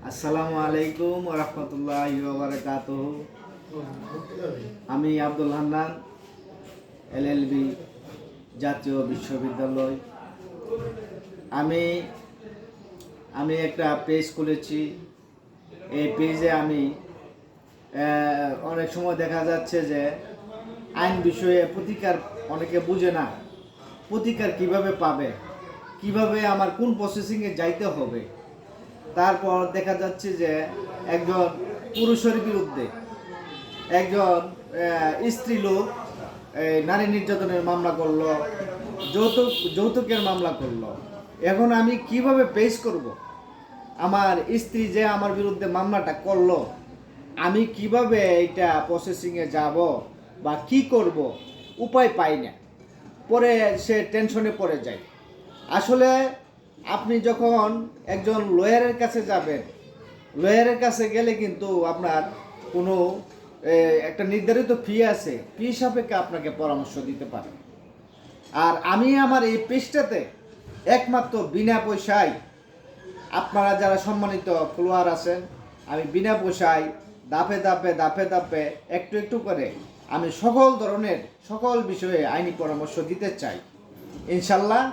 আসসালামু আলাইকুম ওয়া রাহমাতুল্লাহি ওয়া বারাকাতুহু। আমি আব্দুল হান্নান, এলএলবি জাতীয় বিশ্ববিদ্যালয়। আমি আমি একটা পেজ খুলেছি। এই পেজে আমি অনেক সময় দেখা যাচ্ছে যে আইন বিষয়ে প্রতিকার অনেকে বুঝে না। প্রতিকার কিভাবে পাবে, কিভাবে আমার কোন প্রসেসিংয়ে যাইতে হবে। তারপর দেখা যাচ্ছে যে একজন পুরুষের বিরুদ্ধে একজন স্ত্রী লোক নারী নির্যাতনের মামলা করলো, যৌতুকের মামলা করলো। এখন আমি কিভাবে পেশ করব? আমার স্ত্রী যে আমার বিরুদ্ধে মামলাটা করলো, আমি কিভাবে এটা প্রসেসিংয়ে যাব বা কি করব, উপায় পাই না। পরে সে টেনশনে পড়ে যায়। আসলে আপনি যখন একজন লয়ারের কাছে যাবেন, লয়ারের কাছে গেলে কিন্তু আপনার কোনো একটা নির্ধারিত ফি আছে, ফি সাপেক্ষে আপনাকে পরামর্শ দিতে পারে। আর আমি আমার এই পেজটাতে একমাত্র বিনা পয়সায়, আপনারা যারা সম্মানিত ফলোয়ার আছেন, আমি বিনা পয়সায় ধাপে ধাপে একটু একটু করে আমি সকল ধরনের সকল বিষয়ে আইনি পরামর্শ দিতে চাই। ইনশাল্লাহ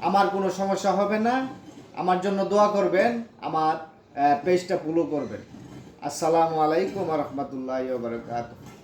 আমার কোনো সমস্যা হবে না। আমার জন্য দোয়া করবেন, আমার পেজটা ফলো করবেন। আসসালামু আলাইকুম ওয়া রাহমাতুল্লাহি ওয়া বারাকাতুহু।